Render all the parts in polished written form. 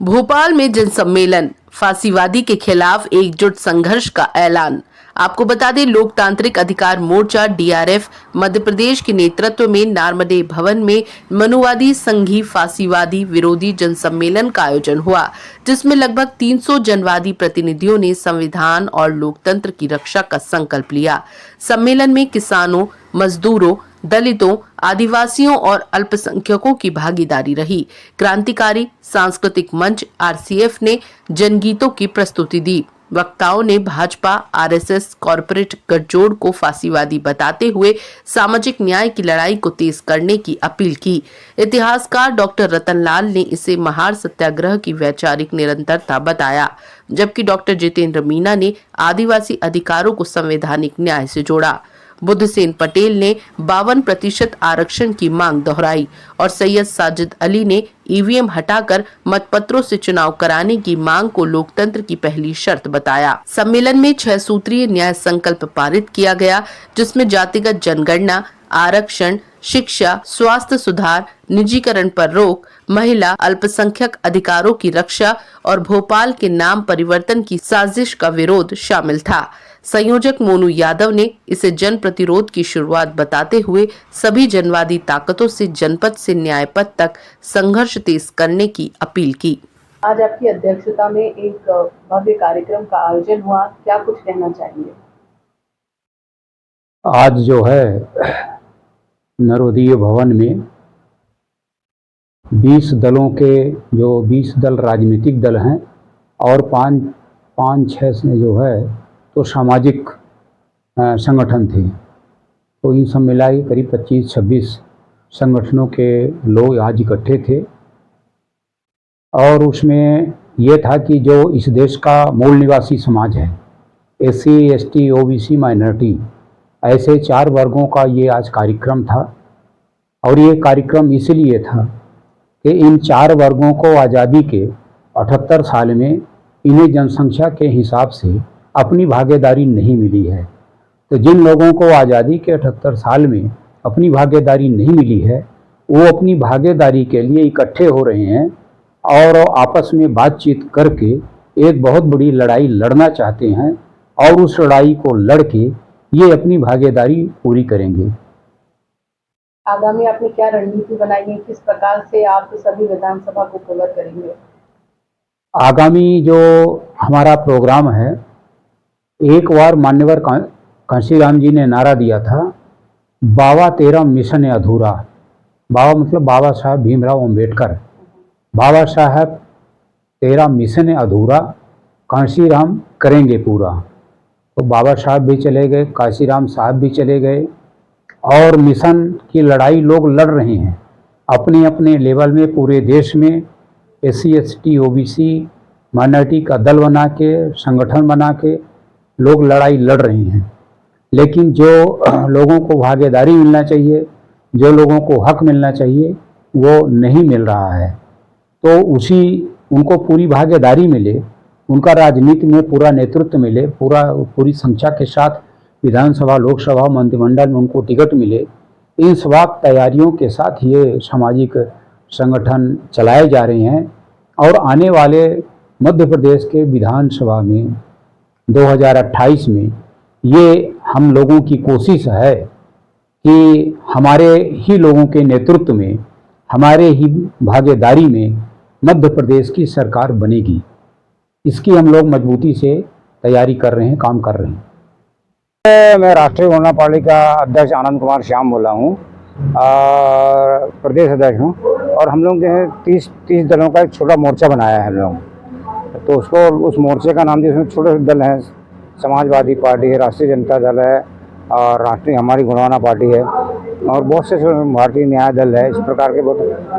भोपाल में जनसम्मेलन, फांसीवादी के खिलाफ एकजुट संघर्ष का ऐलान। आपको बता दें, लोकतांत्रिक अधिकार मोर्चा डीआरएफ मध्य प्रदेश के नेतृत्व में नर्मदे भवन में मनुवादी संघी फांसीवादी विरोधी जनसम्मेलन का आयोजन हुआ, जिसमें लगभग 300 जनवादी प्रतिनिधियों ने संविधान और लोकतंत्र की रक्षा का संकल्प लिया। सम्मेलन में किसानों, मजदूरों, दलितों, आदिवासियों और अल्पसंख्यकों की भागीदारी रही। क्रांतिकारी सांस्कृतिक मंच आरसीएफ ने जनगीतों की प्रस्तुति दी। वक्ताओं ने भाजपा आरएसएस कॉरपोरेट गठजोड़ को फांसीवादी बताते हुए सामाजिक न्याय की लड़ाई को तेज करने की अपील की। इतिहासकार डॉक्टर रतनलाल ने इसे महार सत्याग्रह की वैचारिक निरंतरता बताया, जबकि डॉक्टर जितेंद्र मीना ने आदिवासी अधिकारों को संवैधानिक न्याय से जोड़ा। बुद्धसेन पटेल ने 52% आरक्षण की मांग दोहराई और सैयद साजिद अली ने ईवीएम हटाकर मतपत्रों से चुनाव कराने की मांग को लोकतंत्र की पहली शर्त बताया। सम्मेलन में 6 सूत्रीय न्याय संकल्प पारित किया गया, जिसमें जातिगत जनगणना, आरक्षण, शिक्षा, स्वास्थ्य सुधार, निजीकरण पर रोक, महिला अल्पसंख्यक अधिकारों की रक्षा और भोपाल के नाम परिवर्तन की साजिश का विरोध शामिल था। संयोजक मोनू यादव ने इसे जन प्रतिरोध की शुरुआत बताते हुए सभी जनवादी ताकतों से जनपद से न्याय पथ तक संघर्ष तेज करने की अपील की। आज आपकी अध्यक्षता में एक भव्य कार्यक्रम का आयोजन हुआ, क्या कुछ कहना चाहेंगे? आज जो है नरोदीय भवन में 20 दलों के जो 20 दल राजनीतिक दल हैं और पाँच छः से जो है तो सामाजिक संगठन थे, तो इन सब मिलाई करीब 25-26 संगठनों के लोग आज इकट्ठे थे। और उसमें ये था कि जो इस देश का मूल निवासी समाज है, SC, ST, OBC, माइनॉरिटी, ऐसे 4 वर्गों का ये आज कार्यक्रम था। और ये कार्यक्रम इसलिए था कि इन 4 वर्गों को आज़ादी के 78 साल में इन्हें जनसंख्या के हिसाब से अपनी भागीदारी नहीं मिली है। तो जिन लोगों को आज़ादी के 78 साल में अपनी भागीदारी नहीं मिली है, वो अपनी भागीदारी के लिए इकट्ठे हो रहे हैं और आपस में बातचीत करके एक बहुत बड़ी लड़ाई लड़ना चाहते हैं और उस लड़ाई को लड़ के ये अपनी भागीदारी पूरी करेंगे। आगामी आपने क्या रणनीति बनाई है, किस प्रकार से आप सभी विधानसभा को कवर करेंगे? आगामी जो हमारा प्रोग्राम है, एक बार मान्यवर कांशीराम जी ने नारा दिया था, बाबा तेरा मिशन है अधूरा। बाबा मतलब बाबा साहब भीमराव अंबेडकर। बाबा साहब तेरा मिशन है अधूरा, कांशीराम करेंगे पूरा। तो बाबा साहब भी चले गए, कांशीराम साहब भी चले गए और मिशन की लड़ाई लोग लड़ रहे हैं अपने अपने लेवल में। पूरे देश में SC, ST, OBC, माइनॉरिटी का दल बना के, संगठन बना के लोग लड़ाई लड़ रहे हैं। लेकिन जो लोगों को भागीदारी मिलना चाहिए, जो लोगों को हक मिलना चाहिए, वो नहीं मिल रहा है। तो उनको पूरी भागीदारी मिले, उनका राजनीति में पूरा नेतृत्व मिले, पूरी संख्या के साथ विधानसभा, लोकसभा, मंत्रिमंडल में उनको टिकट मिले। इन सब तैयारियों के साथ ये सामाजिक संगठन चलाए जा रहे हैं। और आने वाले मध्य प्रदेश के विधानसभा में 2028 में ये हम लोगों की कोशिश है कि हमारे ही लोगों के नेतृत्व में, हमारे ही भागीदारी में मध्य प्रदेश की सरकार बनेगी। इसकी हम लोग मजबूती से तैयारी कर रहे हैं, काम कर रहे हैं। मैं राष्ट्रीय गणना पार्टी का अध्यक्ष आनंद कुमार श्याम बोला हूँ, प्रदेश अध्यक्ष हूँ। और हम लोग जो है 30 दलों का एक छोटा मोर्चा बनाया है हम लोग। तो उस मोर्चे का नाम, जिसमें छोटे दल हैं, समाजवादी पार्टी है, राष्ट्रीय जनता दल है और राष्ट्रीय हमारी गुणवाना पार्टी है और बहुत से भारतीय न्याय दल है। इस प्रकार के बहुत,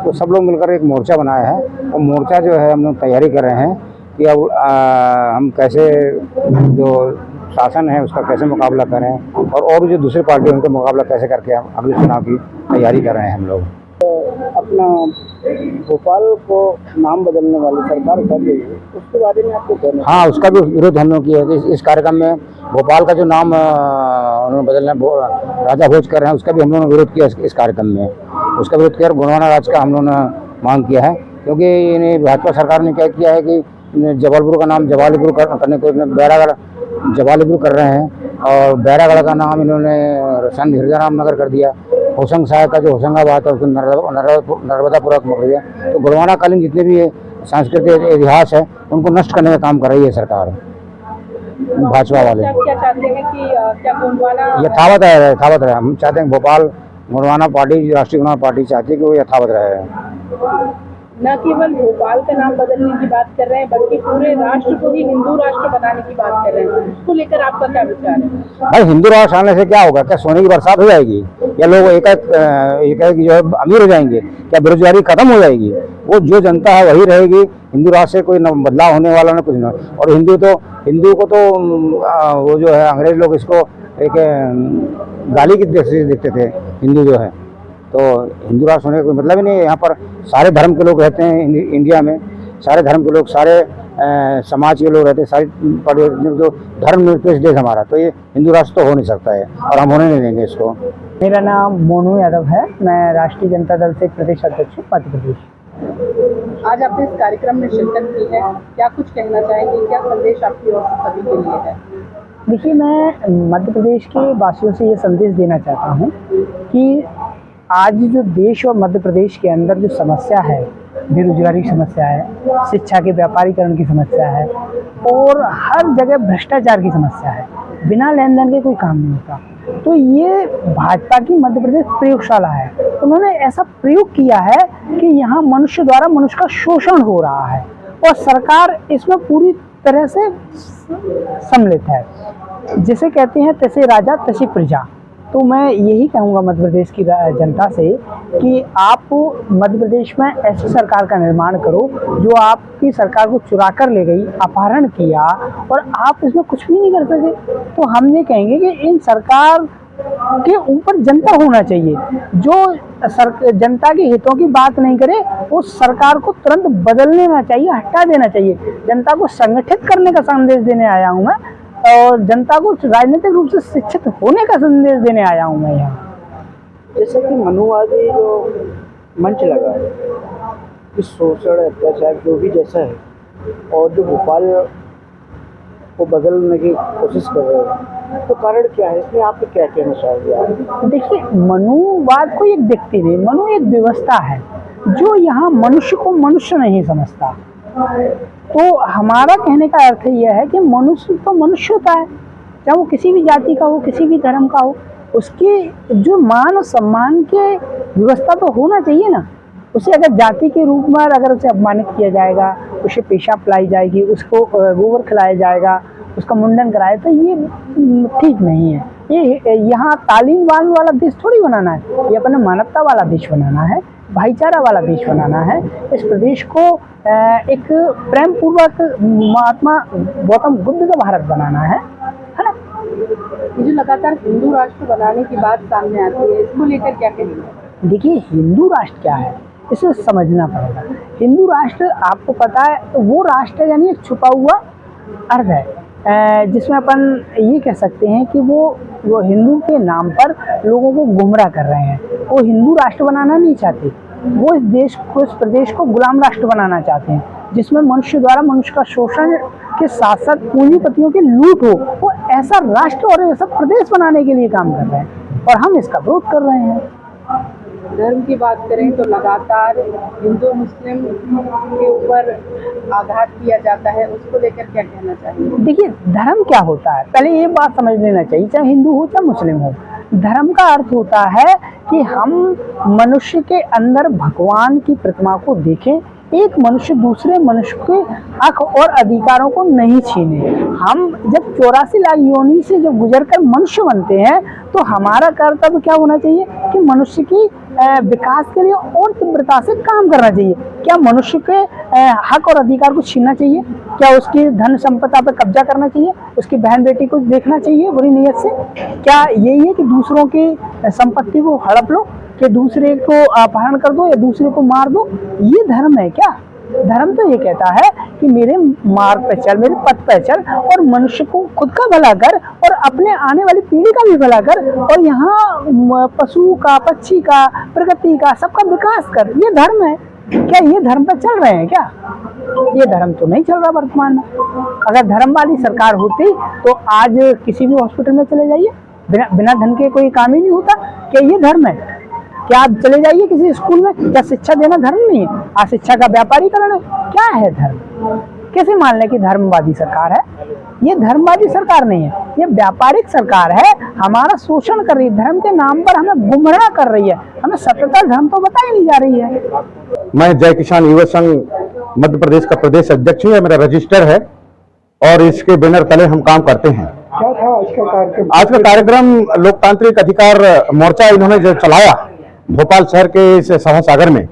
तो सब लोग मिलकर एक मोर्चा बनाया है। और मोर्चा जो है हम लोग तैयारी कर रहे हैं कि अब हम कैसे जो शासन है उसका कैसे मुकाबला करें और जो दूसरी पार्टी है उनका मुकाबला कैसे करके हम अगले चुनाव की तैयारी कर रहे हैं हम लोग। अपना भोपाल को नाम बदलने वाली सरकार कर रही है, उसके बारे में आपको कहना? हाँ, उसका भी विरोध हम लोग किया है। इस कार्यक्रम में भोपाल का जो नाम उन्होंने बदलना राजा भोज कर रहे हैं, उसका भी हम लोगों ने विरोध किया इस कार्यक्रम में। उसका विरोध किया। गुणवाना राज का हम लोगों ने मांग किया है क्योंकि इन्हें भाजपा सरकार ने क्या किया है कि जबलपुर का नाम जवालीपुर करने को बैरागढ़ जवालीपुर कर रहे हैं, और बैरागढ़ का नाम इन्होंने संत हिरदाराम नगर कर दिया। होशंग साहब का जो होशंगाबाद है उसको नर्मदापुरा कर दिया। तो गोंडवाना कालीन जितने भी सांस्कृतिक इतिहास है उनको नष्ट करने का काम कर रही है सरकार, भाजपा वाले। आप क्या चाहते हैं कि क्या गोंडवाना यथावत रहे। हम चाहते हैं भोपाल गोंडवाना पार्टी, राष्ट्रीय गोंडवाना पार्टी चाहती है कि वो यथावत रहे। न केवल भोपाल का नाम बदलने की बात कर रहे हैं बल्कि पूरे राष्ट्र को ही हिंदू राष्ट्र बनाने की बात कर रहे हैं, उसको लेकर आपका क्या विचार है? भाई हिंदू राष्ट्र आने से क्या होगा? क्या सोने की बरसात हो जाएगी? या लोग एक जो है अमीर हो जाएंगे? क्या बेरोजगारी खत्म हो जाएगी? वो जो जनता है वही रहेगी। हिंदू राष्ट्र से कोई न बदलाव होने वाला ना कुछ ना। और हिंदू को तो वो जो है अंग्रेज लोग इसको एक गाली की दृष्टि से देखते थे हिंदू जो है। तो हिंदू राष्ट्र होने का कोई मतलब ही नहीं है। यहाँ पर सारे धर्म के लोग रहते हैं इंडिया में, सारे धर्म के लोग, सारे समाज के लोग रहते हैं, सारी जो धर्म निरपेक्ष देश हमारा। तो ये हिंदू राष्ट्र तो हो नहीं सकता है और हम होने नहीं देंगे इसको। मेरा नाम मोनू यादव है, मैं राष्ट्रीय जनता दल से प्रदेश अध्यक्ष हूँ मध्य प्रदेश। आज आपने इस कार्यक्रम में शिरकत की है, क्या कुछ कहना चाहेंगे? क्या संदेश आपकी ओर से सभी के लिए है? देखिए, मैं मध्य प्रदेश के वासियों से ये संदेश देना चाहता हूँ कि आज जो देश और मध्य प्रदेश के अंदर जो समस्या है, बेरोजगारी की समस्या है, शिक्षा के व्यापारीकरण की समस्या है और हर जगह भ्रष्टाचार की समस्या है, बिना लेन देन के कोई काम नहीं होता। तो ये भाजपा की मध्य प्रदेश प्रयोगशाला है। उन्होंने ऐसा प्रयोग किया है कि यहाँ मनुष्य द्वारा मनुष्य का शोषण हो रहा है और सरकार इसमें पूरी तरह से सम्मिलित है। जिसे कहते हैं तैसे राजा तैसी प्रजा। तो मैं यही कहूँगा मध्य प्रदेश की जनता से कि आप मध्य प्रदेश में ऐसी सरकार का निर्माण करो जो आपकी सरकार को चुरा कर ले गई, अपहरण किया और आप इसमें कुछ भी नहीं कर सके। तो हम ये कहेंगे कि इन सरकार के ऊपर जनता होना चाहिए, जो जनता के हितों की बात नहीं करे उस सरकार को तुरंत बदल लेना चाहिए, हटा देना चाहिए। जनता को संगठित करने का संदेश देने आया हूँ मैं और जनता को राजनीतिक रूप से शिक्षित होने का संदेश देने आया हूँ मैं यहाँ। जैसे कि मनुवादी जो मंच लगा है कि शोषण अत्याचार जो भी जैसा है और जो भोपाल को बदलने की कोशिश कर रहे हैं, तो कारण क्या है इसमें? आप क्या कहना चाहोगे आप? देखिए, मनुवाद कोई एक व्यक्ति नहीं, मनु एक व्यवस्था है जो यहाँ मनुष्य को मनुष्य नहीं समझता। तो हमारा कहने का अर्थ यह है कि मनुष्य तो मनुष्य होता है, चाहे वो किसी भी जाति का हो, किसी भी धर्म का हो, उसकी जो मान और सम्मान के व्यवस्था तो होना चाहिए ना। उसे अगर जाति के रूप में अगर उसे अपमानित किया जाएगा, उसे पेशाब पिलाई जाएगी, उसको गोबर खिलाया जाएगा, उसका मुंडन कराए, तो ये ठीक नहीं है। ये यहाँ तालीमवान वाला देश थोड़ी बनाना है, ये अपने मानवता वाला देश बनाना है, भाईचारा वाला देश बनाना है। इस प्रदेश को एक प्रेम पूर्वक महात्मा गौतम बुद्ध का भारत बनाना है ना। ये जो लगातार हिंदू राष्ट्र बनाने की बात सामने आती है, इसको लेकर क्या कहेंगे? देखिए, हिंदू राष्ट्र क्या है इसे समझना पड़ेगा। हिंदू राष्ट्र आपको पता है तो वो राष्ट्र यानी एक छुपा हुआ अर्थ है जिसमें अपन ये कह सकते हैं कि वो हिंदू के नाम पर लोगों को गुमराह कर रहे हैं। वो हिंदू राष्ट्र बनाना नहीं चाहते, वो इस देश को, इस प्रदेश को गुलाम राष्ट्र बनाना चाहते हैं जिसमें मनुष्य द्वारा मनुष्य का शोषण के साथ साथ पूंजीपतियों की लूट हो। वो ऐसा राष्ट्र और ऐसा प्रदेश बनाने के लिए काम कर रहे हैं और हम इसका विरोध कर रहे हैं। धर्म की बात करें तो लगातार हिंदू मुस्लिम के ऊपर आघात किया जाता है, उसको लेकर क्या कहना चाहिए? देखिए, धर्म क्या होता है पहले ये बात समझ लेना चाहिए, चाहे हिंदू हो चाहे मुस्लिम हो। धर्म का अर्थ होता है कि हम मनुष्य के अंदर भगवान की प्रतिमा को देखें, एक मनुष्य दूसरे मनुष्य के हक और अधिकारों को नहीं छीने। हम जब 84 लाख योनि से जब गुजरकर मनुष्य बनते हैं तो हमारा कर्तव्य क्या होना चाहिए कि मनुष्य की विकास के लिए और तीव्रता से काम करना चाहिए। क्या मनुष्य के हक और अधिकार को छीनना चाहिए? क्या उसकी धन संपदा पर कब्जा करना चाहिए? उसकी बहन बेटी को देखना चाहिए बुरी नीयत से? क्या यही है कि दूसरों की संपत्ति को हड़प लो, कि दूसरे को अपहरण कर दो या दूसरे को मार दो? ये धर्म है क्या? धर्म तो ये कहता है कि मेरे मार्ग पे चल, मेरे पथ पे चल और मनुष्य को खुद का भला कर और अपने आने वाली पीढ़ी का भी भला कर और यहाँ पशु का, पक्षी का, प्रकृति का सबका विकास कर। ये धर्म है। क्या ये धर्म पर चल रहे हैं क्या? ये धर्म तो नहीं चल रहा वर्तमान में। अगर धर्म वाली सरकार होती तो आज किसी भी हॉस्पिटल में चले जाइए, बिना धन के कोई काम ही नहीं होता। क्या ये धर्म है? क्या आप चले जाइए किसी स्कूल में, क्या शिक्षा देना धर्म नहीं है? आज शिक्षा का व्यापारीकरण है। क्या है धर्म? कैसे मान लें कि धर्मवादी सरकार है? ये धर्मवादी सरकार नहीं है, ये व्यापारिक सरकार है। हमारा शोषण कर रही है, धर्म के नाम पर हमें गुमराह कर रही है, हमें सत्यता धर्म तो बताई नहीं जा रही है। मैं जय किसान युवा संघ मध्य प्रदेश का प्रदेश अध्यक्ष हूँ। मेरा रजिस्टर है और इसके बैनर तले हम काम करते हैं। क्या था आज का कार्यक्रम? आज का कार्यक्रम लोकतांत्रिक अधिकार मोर्चा इन्होंने जो चलाया भोपाल शहर के इस सभा सागर में,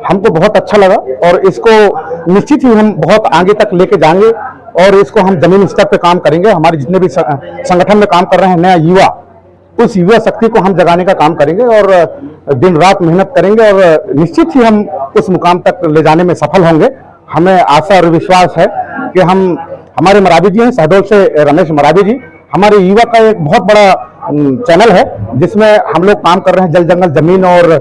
हमको बहुत अच्छा लगा और इसको निश्चित ही हम बहुत आगे तक लेके जाएंगे और इसको हम जमीन स्तर पे काम करेंगे। हमारे जितने भी संगठन में काम कर रहे हैं नया युवा, उस युवा शक्ति को हम जगाने का काम करेंगे और दिन रात मेहनत करेंगे और निश्चित ही हम उस मुकाम तक ले जाने में सफल होंगे। हमें आशा और विश्वास है कि हमारे मरावी जी हैं, शहडोल से रमेश मरावी जी, हमारे युवा का एक बहुत बड़ा चैनल है जिसमें हम लोग काम कर रहे हैं जल जंगल जमीन और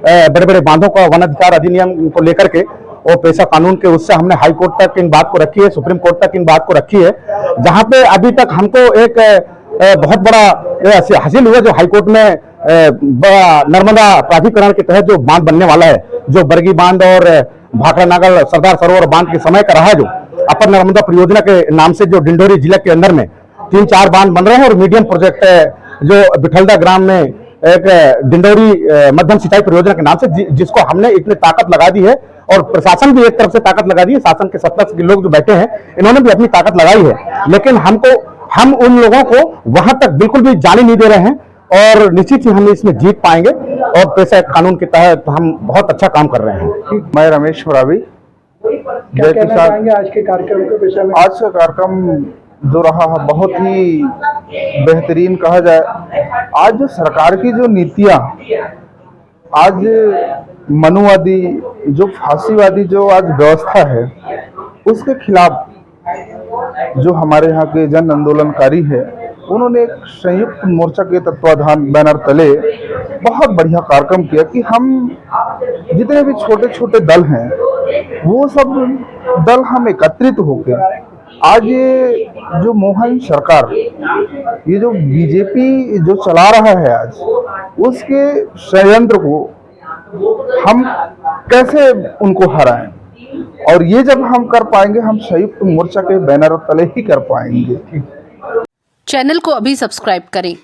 बड़े बड़े बांधों का वन अधिकार अधिनियम को लेकर के और पैसा कानून के, उससे हमने हाई कोर्ट तक इन बात को रखी है, सुप्रीम कोर्ट तक इन बात को रखी है, जहां पे अभी तक हमको एक बहुत बड़ा हासिल हुआ जो हाईकोर्ट में नर्मदा प्राधिकरण के तहत जो बांध बनने वाला है, जो बरगी बांध और भाखड़ा नागल सरदार सरोवर बांध के समय का रहा है, जो अपर नर्मदा परियोजना के नाम से जो डिंडोरी जिले के अंदर में 3-4 बांध बन रहे हैं और मीडियम प्रोजेक्ट जो बिठलदा ग्राम में एक डिंडोरी मध्यम सिंचाई परियोजना के नाम से जिसको हमने इतनी ताकत लगा दी है और प्रशासन भी एक तरफ से ताकत लगा दी है, शासन के 70 लोग जो बैठे हैं इन्होंने भी अपनी ताकत लगाई है, लेकिन हम उन लोगों को वहां तक बिल्कुल भी जाने नहीं दे रहे हैं और निश्चित ही हम इसमें जीत पाएंगे और पैसा कानून के तहत हम बहुत अच्छा काम कर रहे हैं। मैं रमेश मरावी, क्या कहना चाहेंगे आज के कार्यक्रम के विषय में? आज का कार्यक्रम जो रहा है बहुत ही बेहतरीन कहा जाए। आज जो सरकार की जो नीतियां, आज मनुवादी जो फांसीवादी जो आज व्यवस्था है उसके खिलाफ जो हमारे यहाँ के जन आंदोलनकारी है उन्होंने एक संयुक्त मोर्चा के तत्वाधान बैनर तले बहुत बढ़िया कार्यक्रम किया कि हम जितने भी छोटे छोटे दल हैं वो सब दल हम एकत्रित होकर आज ये जो मोहन सरकार, ये जो बीजेपी जो चला रहा है आज, उसके षड्यंत्र को हम कैसे उनको हराएं, और ये जब हम कर पाएंगे हम संयुक्त मोर्चा के बैनर तले ही कर पाएंगे। चैनल को अभी सब्सक्राइब करें।